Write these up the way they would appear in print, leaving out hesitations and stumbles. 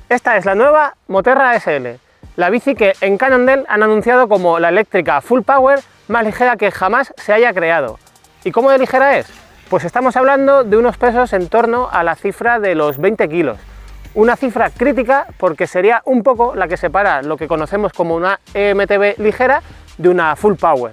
Esta es la nueva Moterra SL, la bici que en Cannondale han anunciado como la eléctrica full power más ligera que jamás se haya creado. ¿Y cómo de ligera es? Pues estamos hablando de unos pesos en torno a la cifra de los 20 kilos. Una cifra crítica porque sería un poco la que separa lo que conocemos como una EMTB ligera de una full power.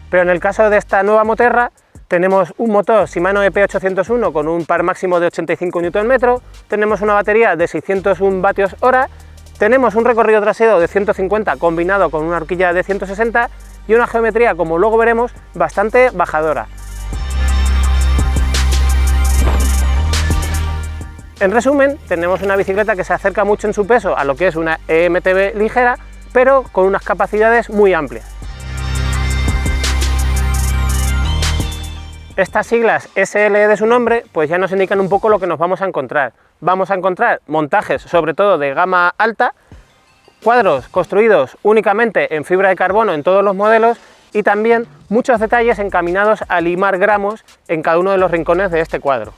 Pero en el caso de esta nueva Moterra tenemos un motor Shimano EP801 con un par máximo de 85 Nm, tenemos una batería de 601 vatios hora, tenemos un recorrido trasero de 150 combinado con una horquilla de 160 y una geometría, como luego veremos, bastante bajadora. En resumen, tenemos una bicicleta que se acerca mucho en su peso a lo que es una EMTB ligera, pero con unas capacidades muy amplias. Estas siglas SL de su nombre pues ya nos indican un poco lo que nos vamos a encontrar. Vamos a encontrar montajes sobre todo de gama alta, cuadros construidos únicamente en fibra de carbono en todos los modelos y también muchos detalles encaminados a limar gramos en cada uno de los rincones de este cuadro.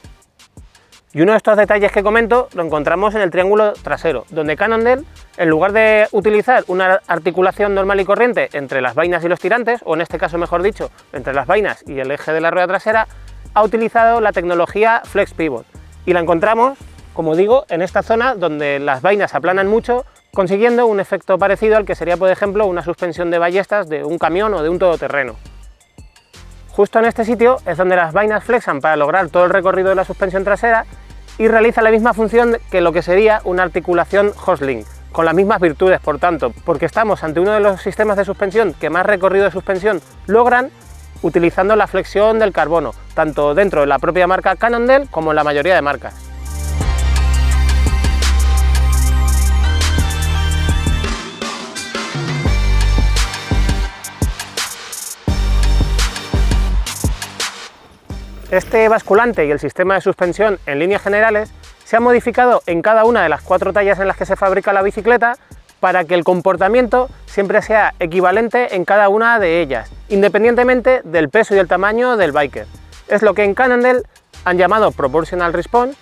Y uno de estos detalles que comento lo encontramos en el triángulo trasero, donde Cannondale, en lugar de utilizar una articulación normal y corriente entre las vainas y los tirantes, o en este caso mejor dicho, entre las vainas y el eje de la rueda trasera, ha utilizado la tecnología Flex Pivot. Y la encontramos, como digo, en esta zona donde las vainas aplanan mucho, consiguiendo un efecto parecido al que sería, por ejemplo, una suspensión de ballestas de un camión o de un todoterreno. Justo en este sitio es donde las vainas flexan para lograr todo el recorrido de la suspensión trasera y realiza la misma función que lo que sería una articulación Hoselink, con las mismas virtudes, por tanto, porque estamos ante uno de los sistemas de suspensión que más recorrido de suspensión logran utilizando la flexión del carbono, tanto dentro de la propia marca Cannondale como en la mayoría de marcas. Este basculante y el sistema de suspensión en líneas generales se han modificado en cada una de las 4 tallas en las que se fabrica la bicicleta para que el comportamiento siempre sea equivalente en cada una de ellas, independientemente del peso y del tamaño del biker. Es lo que en Cannondale han llamado Proportional Response,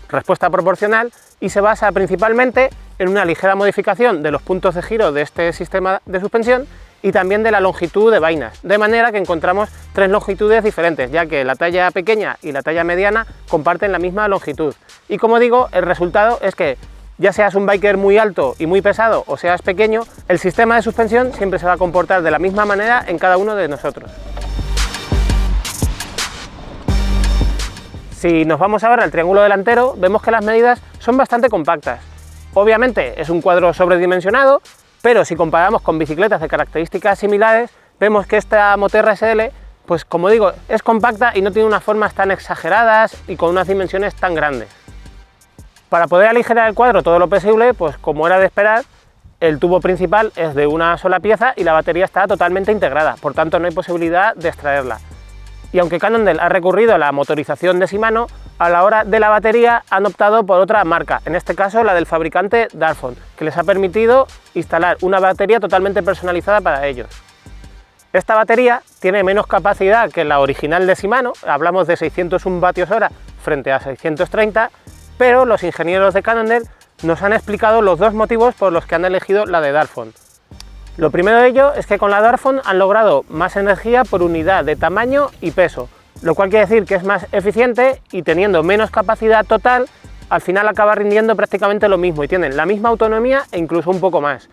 respuesta proporcional, y se basa principalmente en una ligera modificación de los puntos de giro de este sistema de suspensión y también de la longitud de vainas, de manera que encontramos 3 longitudes diferentes, ya que la talla pequeña y la talla mediana comparten la misma longitud. Y como digo, el resultado es que ya seas un biker muy alto y muy pesado o seas pequeño, el sistema de suspensión siempre se va a comportar de la misma manera en cada uno de nosotros. Si nos vamos ahora al triángulo delantero, vemos que las medidas son bastante compactas. Obviamente es un cuadro sobredimensionado, pero si comparamos con bicicletas de características similares, vemos que esta Moterra SL, pues como digo, es compacta y no tiene unas formas tan exageradas y con unas dimensiones tan grandes. Para poder aligerar el cuadro todo lo posible, pues como era de esperar, el tubo principal es de una sola pieza y la batería está totalmente integrada, por tanto no hay posibilidad de extraerla. Y aunque Cannondale ha recurrido a la motorización de Shimano, a la hora de la batería han optado por otra marca, en este caso la del fabricante Darfon, que les ha permitido instalar una batería totalmente personalizada para ellos. Esta batería tiene menos capacidad que la original de Shimano, hablamos de 601 vatios hora frente a 630, pero los ingenieros de Cannondale nos han explicado los 2 motivos por los que han elegido la de Darfon. Lo primero de ello es que con la Darfon han logrado más energía por unidad de tamaño y peso, lo cual quiere decir que es más eficiente y teniendo menos capacidad total, al final acaba rindiendo prácticamente lo mismo y tienen la misma autonomía e incluso un poco más.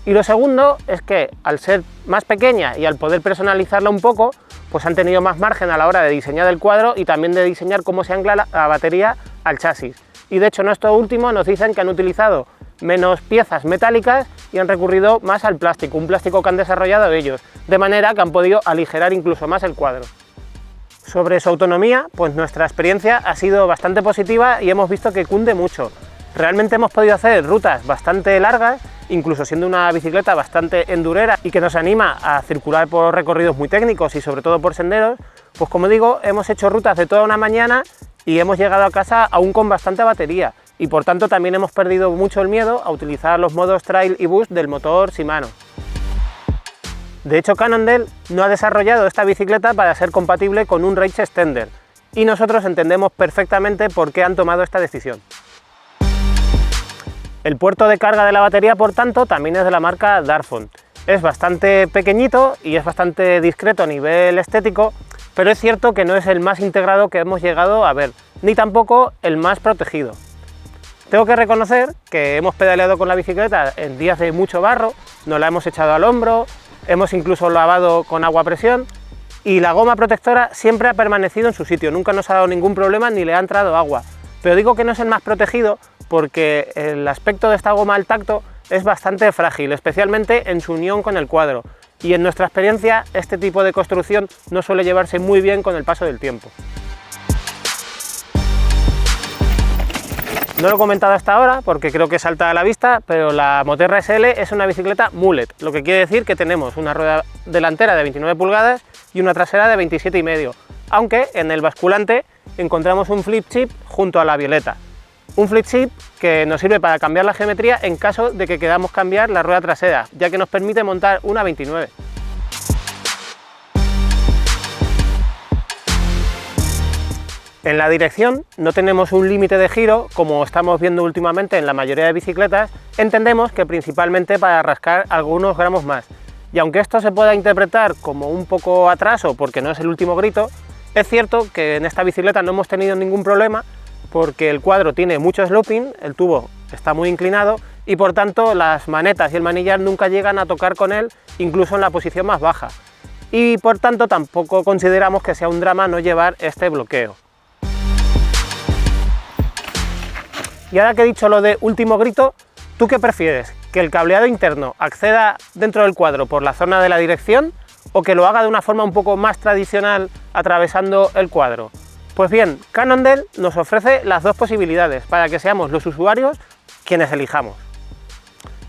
Y lo segundo es que al ser más pequeña y al poder personalizarla un poco, pues han tenido más margen a la hora de diseñar el cuadro y también de diseñar cómo se ancla la batería al chasis. Y de hecho en esto último nos dicen que han utilizado menos piezas metálicas y han recurrido más al plástico, un plástico que han desarrollado ellos, de manera que han podido aligerar incluso más el cuadro. Sobre su autonomía, pues nuestra experiencia ha sido bastante positiva y hemos visto que cunde mucho. Realmente hemos podido hacer rutas bastante largas, incluso siendo una bicicleta bastante endurera y que nos anima a circular por recorridos muy técnicos y sobre todo por senderos, pues como digo, hemos hecho rutas de toda una mañana y hemos llegado a casa aún con bastante batería y por tanto también hemos perdido mucho el miedo a utilizar los modos trail y boost del motor Shimano. De hecho, Cannondale no ha desarrollado esta bicicleta para ser compatible con un range extender, y nosotros entendemos perfectamente por qué han tomado esta decisión. El puerto de carga de la batería, por tanto, también es de la marca Darfont. Es bastante pequeñito y es bastante discreto a nivel estético, pero es cierto que no es el más integrado que hemos llegado a ver, ni tampoco el más protegido. Tengo que reconocer que hemos pedaleado con la bicicleta en días de mucho barro, nos la hemos echado al hombro, hemos incluso lavado con agua a presión y la goma protectora siempre ha permanecido en su sitio, nunca nos ha dado ningún problema ni le ha entrado agua. Pero digo que no es el más protegido porque el aspecto de esta goma al tacto es bastante frágil, especialmente en su unión con el cuadro, y en nuestra experiencia este tipo de construcción no suele llevarse muy bien con el paso del tiempo. No lo he comentado hasta ahora porque creo que salta a la vista, pero la Moterra SL es una bicicleta mullet, lo que quiere decir que tenemos una rueda delantera de 29 pulgadas y una trasera de 27,5, aunque en el basculante encontramos un flip chip junto a la violeta. Un flip chip que nos sirve para cambiar la geometría en caso de que queramos cambiar la rueda trasera, ya que nos permite montar una 29. En la dirección no tenemos un límite de giro, como estamos viendo últimamente en la mayoría de bicicletas, entendemos que principalmente para rascar algunos gramos más. Y aunque esto se pueda interpretar como un poco atraso porque no es el último grito, es cierto que en esta bicicleta no hemos tenido ningún problema porque el cuadro tiene mucho sloping, el tubo está muy inclinado y por tanto las manetas y el manillar nunca llegan a tocar con él, incluso en la posición más baja. Y por tanto tampoco consideramos que sea un drama no llevar este bloqueo. Y ahora que he dicho lo de último grito, ¿tú qué prefieres? ¿Que el cableado interno acceda dentro del cuadro por la zona de la dirección o que lo haga de una forma un poco más tradicional atravesando el cuadro? Pues bien, Cannondale nos ofrece las dos posibilidades para que seamos los usuarios quienes elijamos.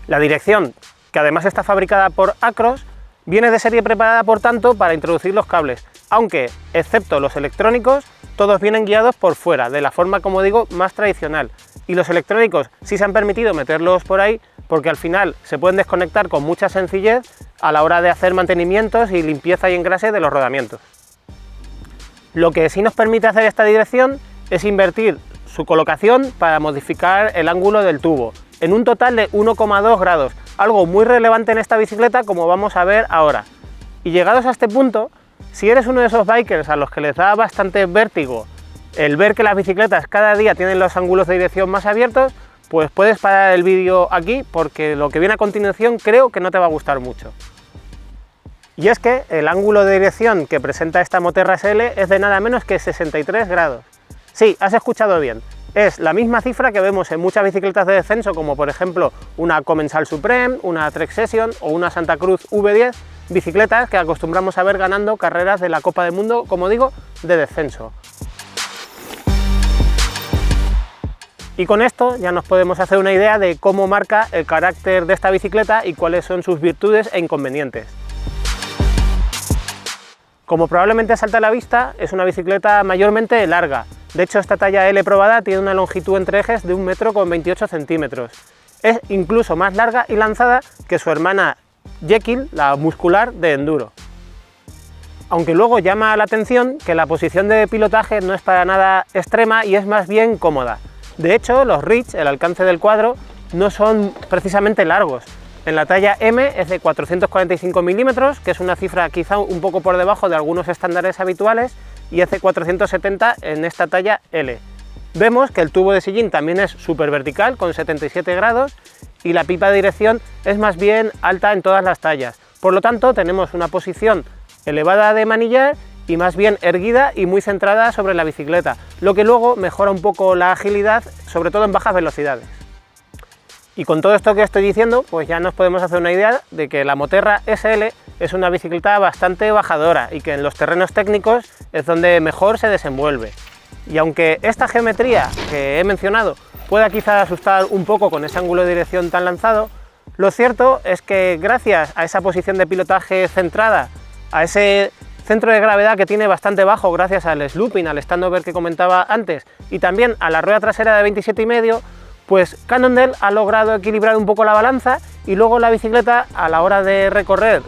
La dirección, que además está fabricada por Acros, viene de serie preparada por tanto para introducir los cables, aunque, excepto los electrónicos, todos vienen guiados por fuera, de la forma, como digo, más tradicional. Y los electrónicos sí se han permitido meterlos por ahí porque al final se pueden desconectar con mucha sencillez a la hora de hacer mantenimientos y limpieza y engrase de los rodamientos. Lo que sí nos permite hacer esta dirección es invertir su colocación para modificar el ángulo del tubo, en un total de 1,2 grados, algo muy relevante en esta bicicleta como vamos a ver ahora. Y llegados a este punto, si eres uno de esos bikers a los que les da bastante vértigo el ver que las bicicletas cada día tienen los ángulos de dirección más abiertos, pues puedes parar el vídeo aquí porque lo que viene a continuación creo que no te va a gustar mucho. Y es que el ángulo de dirección que presenta esta Moterra SL es de nada menos que 63 grados. Sí, has escuchado bien, es la misma cifra que vemos en muchas bicicletas de descenso como por ejemplo una Commencal Supreme, una Trek Session o una Santa Cruz V10, bicicletas que acostumbramos a ver ganando carreras de la Copa del Mundo, como digo, de descenso. Y con esto ya nos podemos hacer una idea de cómo marca el carácter de esta bicicleta y cuáles son sus virtudes e inconvenientes. Como probablemente salta a la vista, es una bicicleta mayormente larga. De hecho, esta talla L probada tiene una longitud entre ejes de 1,28 m. Es incluso más larga y lanzada que su hermana Jekyll, la muscular de enduro. Aunque luego llama la atención que la posición de pilotaje no es para nada extrema y es más bien cómoda. De hecho, los reach, el alcance del cuadro, no son precisamente largos. En la talla M es de 445 milímetros, que es una cifra quizá un poco por debajo de algunos estándares habituales, y es de 470 en esta talla L. Vemos que el tubo de sillín también es súper vertical, con 77 grados, y la pipa de dirección es más bien alta en todas las tallas. Por lo tanto, tenemos una posición elevada de manillar y más bien erguida y muy centrada sobre la bicicleta, lo que luego mejora un poco la agilidad, sobre todo en bajas velocidades. Y con todo esto que estoy diciendo, pues ya nos podemos hacer una idea de que la Moterra SL es una bicicleta bastante bajadora y que en los terrenos técnicos es donde mejor se desenvuelve. Y aunque esta geometría que he mencionado pueda quizá asustar un poco con ese ángulo de dirección tan lanzado, lo cierto es que gracias a esa posición de pilotaje centrada, a ese centro de gravedad que tiene bastante bajo gracias al slooping, al standover que comentaba antes, y también a la rueda trasera de 27,5, pues Cannondale ha logrado equilibrar un poco la balanza y luego la bicicleta a la hora de recorrer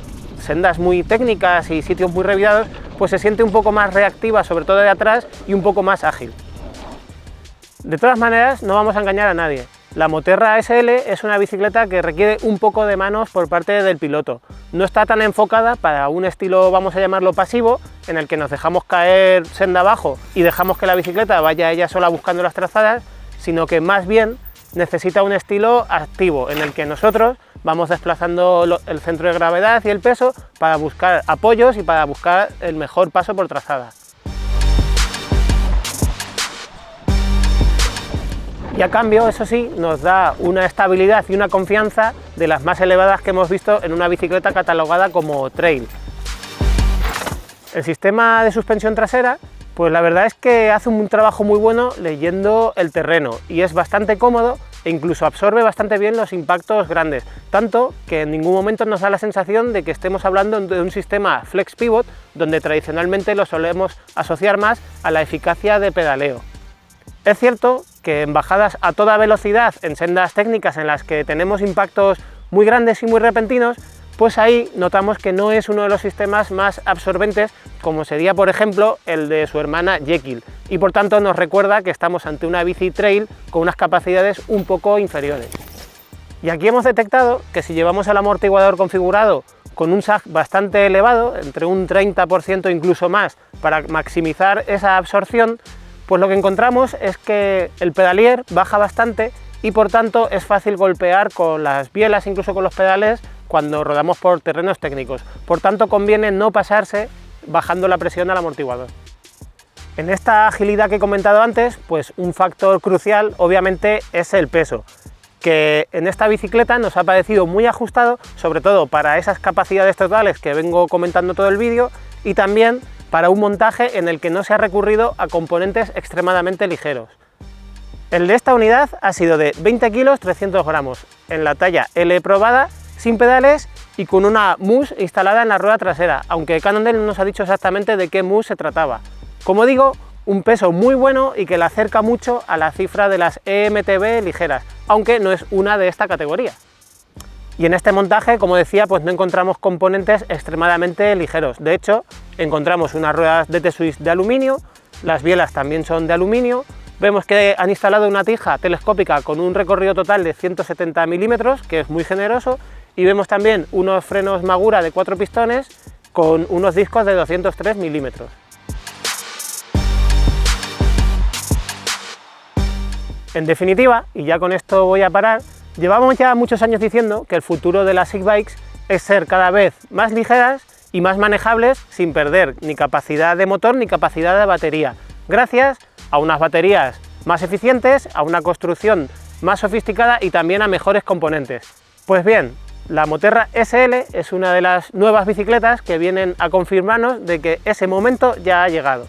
sendas muy técnicas y sitios muy revidados, pues se siente un poco más reactiva, sobre todo de atrás, y un poco más ágil. De todas maneras, no vamos a engañar a nadie. La Moterra SL es una bicicleta que requiere un poco de manos por parte del piloto. No está tan enfocada para un estilo, vamos a llamarlo pasivo, en el que nos dejamos caer senda abajo y dejamos que la bicicleta vaya ella sola buscando las trazadas, sino que más bien necesita un estilo activo, en el que nosotros vamos desplazando el centro de gravedad y el peso para buscar apoyos y para buscar el mejor paso por trazada. Y a cambio, eso sí, nos da una estabilidad y una confianza de las más elevadas que hemos visto en una bicicleta catalogada como trail. El sistema de suspensión trasera, pues la verdad es que hace un trabajo muy bueno leyendo el terreno y es bastante cómodo e incluso absorbe bastante bien los impactos grandes, tanto que en ningún momento nos da la sensación de que estemos hablando de un sistema flex pivot, donde tradicionalmente lo solemos asociar más a la eficacia de pedaleo. Es cierto que en bajadas a toda velocidad, en sendas técnicas en las que tenemos impactos muy grandes y muy repentinos, pues ahí notamos que no es uno de los sistemas más absorbentes, como sería por ejemplo el de su hermana Jekyll, y por tanto nos recuerda que estamos ante una bici trail con unas capacidades un poco inferiores. Y aquí hemos detectado que si llevamos el amortiguador configurado con un sag bastante elevado, entre un 30% incluso más, para maximizar esa absorción, pues lo que encontramos es que el pedalier baja bastante y por tanto es fácil golpear con las bielas, incluso con los pedales, cuando rodamos por terrenos técnicos. Por tanto, conviene no pasarse bajando la presión al amortiguador. En esta agilidad que he comentado antes, pues un factor crucial obviamente es el peso, que en esta bicicleta nos ha parecido muy ajustado, sobre todo para esas capacidades totales que vengo comentando todo el vídeo, y también para un montaje en el que no se ha recurrido a componentes extremadamente ligeros. El de esta unidad ha sido de 20 kilos 300 gramos, en la talla L probada, sin pedales y con una mousse instalada en la rueda trasera, aunque Cannondale no nos ha dicho exactamente de qué mousse se trataba. Como digo, un peso muy bueno y que le acerca mucho a la cifra de las EMTB ligeras, aunque no es una de esta categoría. Y en este montaje, como decía, pues no encontramos componentes extremadamente ligeros. De hecho, encontramos unas ruedas DT Swiss de aluminio, las bielas también son de aluminio, vemos que han instalado una tija telescópica con un recorrido total de 170 milímetros, que es muy generoso, y vemos también unos frenos Magura de 4 pistones con unos discos de 203 milímetros. En definitiva, y ya con esto voy a parar, llevamos ya muchos años diciendo que el futuro de las e-bikes es ser cada vez más ligeras y más manejables sin perder ni capacidad de motor ni capacidad de batería, gracias a unas baterías más eficientes, a una construcción más sofisticada y también a mejores componentes. Pues bien, la Moterra SL es una de las nuevas bicicletas que vienen a confirmarnos de que ese momento ya ha llegado.